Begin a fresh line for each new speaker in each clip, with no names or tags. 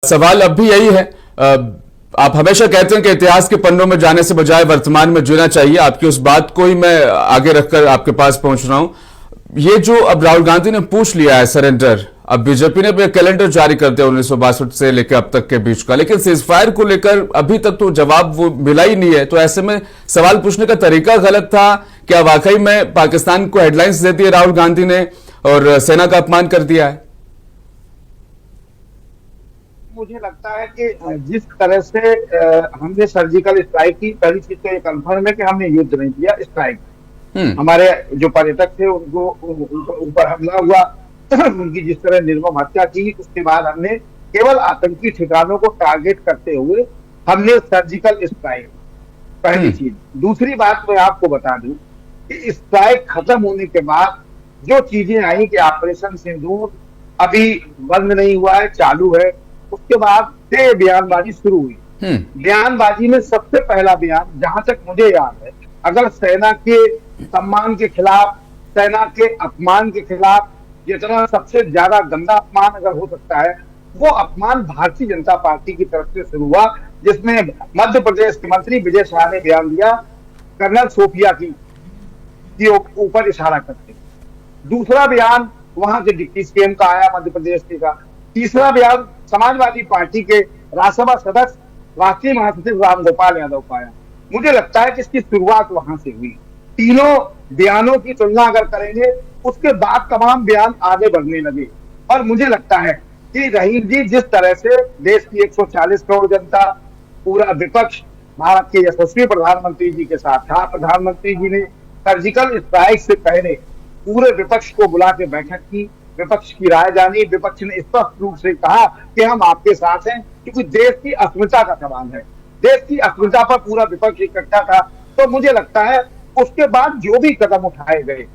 सवाल अब भी यही है। आप हमेशा कहते हैं कि इतिहास के पन्नों में जाने से बजाय वर्तमान में जीना चाहिए। आपकी उस बात को ही मैं आगे रखकर आपके पास पहुंच रहा हूं। ये जो अब राहुल गांधी ने पूछ लिया है सरेंडर, अब बीजेपी ने भी कैलेंडर जारी कर दिया 1962 से लेकर अब तक के बीच का, लेकिन सीजफायर को लेकर अभी तक तो जवाब वो मिला ही नहीं है। तो ऐसे में सवाल पूछने का तरीका गलत था। क्या वाकई में पाकिस्तान को हेडलाइंस दे दी राहुल गांधी ने और सेना का अपमान कर दिया है?
मुझे लगता है कि जिस तरह से हमने सर्जिकल स्ट्राइक की, पहली चीज तो ये कंफर्म है कि हमने युद्ध नहीं किया, स्ट्राइक। हमारे जो पर्यटक थे उनको ऊपर हमला हुआ, उनकी जिस तरह निर्मम हत्या की, उसके बाद हमने केवल आतंकी ठिकानों को टारगेट करते हुए हमने सर्जिकल स्ट्राइक, पहली चीज। दूसरी बात मैं आपको बता दूं कि स्ट्राइक खत्म होने के बाद जो चीजें आई कि ऑपरेशन सिंदूर अभी बंद नहीं हुआ है, चालू है, उसके बाद से बयानबाजी शुरू हुई। बयानबाजी में सबसे पहला बयान, जहां तक मुझे याद है, अगर सेना के सम्मान के खिलाफ, सेना के अपमान के खिलाफ जितना सबसे ज्यादा गंदा अपमान अगर हो सकता है, वो अपमान भारतीय जनता पार्टी की तरफ से शुरू हुआ, जिसमें मध्य प्रदेश के मंत्री विजय शाह ने बयान दिया कर्नल सोफिया की ऊपर इशारा करते। दूसरा बयान वहां के डिप्टी सीएम का आया, मध्य प्रदेश के का। तीसरा बयान समाजवादी पार्टी के राज्यसभा सदस्य राष्ट्रीय महासचिव राम गोपाल यादव का आया। मुझे लगता है कि इसकी शुरुआत वहां से हुई। तीनों बयानों की तुलना अगर करेंगे, उसके बाद तमाम बयान आगे बढ़ने लगे। और मुझे लगता है कि रहीम जी, जिस तरह से देश की 140 करोड़ जनता, पूरा विपक्ष भारत के यशस्वी प्रधानमंत्री जी के साथ था, प्रधानमंत्री जी ने सर्जिकल स्ट्राइक से पहले पूरे विपक्ष को बुला के बैठक की, विपक्ष की राय जानी, विपक्ष ने स्पष्ट रूप से कहा कि हम आपके साथ हैं, क्योंकि देश की अस्मिता का सवाल है। देश की अस्मिता पर पूरा विपक्ष इकट्ठा था। तो मुझे लगता है उसके बाद जो भी कदम उठाए गए,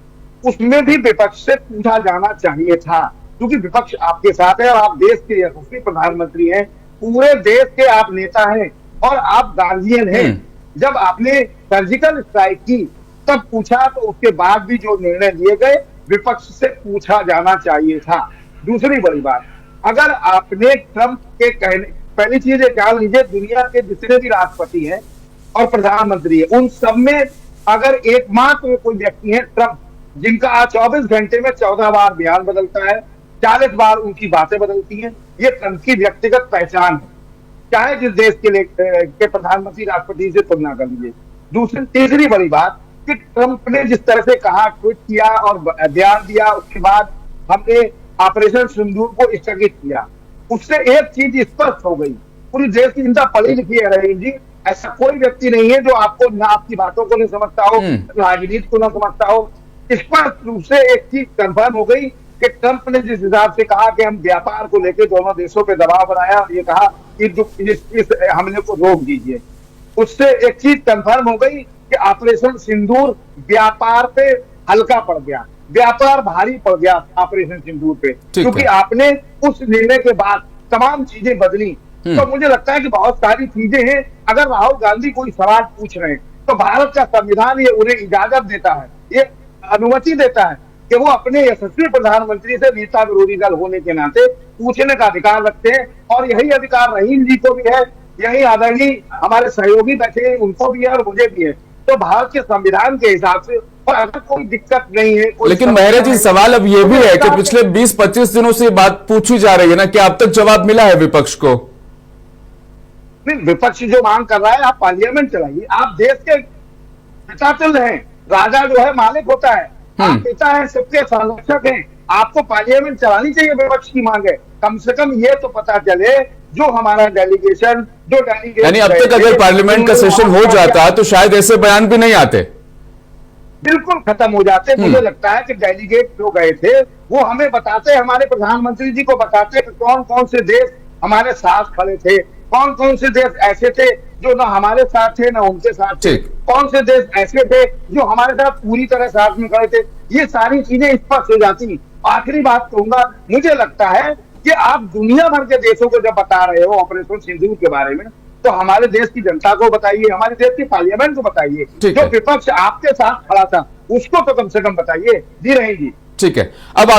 उसमें भी विपक्ष से पूछा जाना चाहिए था, क्योंकि विपक्ष आपके साथ है और आप देश के यशस्वी प्रधानमंत्री हैं, पूरे देश के आप नेता हैं और आप गार्जियन हैं। जब आपने सर्जिकल स्ट्राइक की तब पूछा, तो उसके बाद भी जो निर्णय लिए गए, विपक्ष से पूछा जाना चाहिए था। दूसरी बड़ी बात, अगर आपने ट्रंप के कहने, पहली चीज ये ख्याल लीजिए, दुनिया के जितने भी राष्ट्रपति हैं और प्रधानमंत्री है, उन सब में अगर एकमात्र कोई व्यक्ति है ट्रंप, जिनका 24 घंटे में 14 बार बयान बदलता है, 40 बार उनकी बातें बदलती हैं। ये ट्रंप की व्यक्तिगत पहचान है, चाहे जिस देश के प्रधानमंत्री राष्ट्रपति से तुलना कर लीजिए। तीसरी बड़ी बात कि ट्रंप ने जिस तरह से कहा, ट्वीट किया और बयान दिया, उसके बाद हमने ऑपरेशन सिंदूर को स्थगित किया, उससे एक चीज स्पष्ट हो गई, पूरी देश की जनता पढ़ी लिखी है रहीम जी, ऐसा कोई व्यक्ति नहीं है जो आपको ना आपकी बातों को नहीं समझता हो, राजनीति को ना समझता हो। स्पष्ट रूप से एक चीज कंफर्म हो गई कि ट्रंप ने जिस हिसाब से कहा कि हम व्यापार को लेकर दोनों देशों पे दबाव बनाया, ये कहा कि इस हमले को रोक दीजिए, उससे एक चीज कंफर्म हो गई कि ऑपरेशन सिंदूर व्यापार पे हल्का पड़ गया, व्यापार भारी पड़ गया ऑपरेशन सिंदूर पे, क्योंकि आपने उस निर्णय के बाद तमाम चीजें बदली। तो मुझे लगता है कि बहुत सारी चीजें हैं। अगर राहुल गांधी कोई सवाल पूछ रहे हैं, तो भारत का संविधान ये उन्हें इजाजत देता है, ये अनुमति देता है कि वो अपने यशस्वी प्रधानमंत्री से नेता विरोधी दल होने के नाते पूछने का अधिकार रखते हैं। और यही अधिकार रहीम जी को भी है, यही आदरणीय हमारे सहयोगी बैठे हैं उनको भी है और मुझे भी है। तो भारत के संविधान के हिसाब से और अगर कोई दिक्कत नहीं है,
लेकिन मेहरा जी, सवाल अब ये भी है कि पिछले 20-25 दिनों से बात पूछी जा रही है ना, क्या अब तक जवाब मिला है विपक्ष को?
नहीं, विपक्ष जो मांग कर रहा है, आप पार्लियामेंट चलाइए। आप देश के पिता चल रहे हैं, राजा जो है मालिक होता है, आप पिता है, सबके संरक्षक हैं, आपको पार्लियामेंट चलानी चाहिए। विपक्ष की मांग है, कम से कम ये तो पता चले जो हमारा डेलीगेशन,
यानी अब तक अगर पार्लियामेंट का सेशन हो जाता तो शायद ऐसे बयान भी नहीं आते,
बिल्कुल खत्म हो जाते। मुझे लगता है कि डेलीगेट जो गए थे वो हमें बताते, हमारे प्रधानमंत्री जी को बताते कि कौन कौन से देश हमारे साथ खड़े थे, कौन कौन से देश ऐसे थे जो ना हमारे साथ थे ना उनके साथ थे, कौन से देश ऐसे थे जो हमारे साथ पूरी तरह साथ में खड़े थे। ये सारी चीजें स्पष्ट हो जाती। आखिरी बात कहूंगा, मुझे लगता है कि आप दुनिया भर के देशों को जब बता रहे हो ऑपरेशन सिंदूर के बारे में, तो हमारे देश की जनता को बताइए, हमारे देश की पार्लियामेंट को बताइए, जो विपक्ष आपके साथ खड़ा था उसको तो कम से कम बताइए। जी रहीम जी,
ठीक है। अब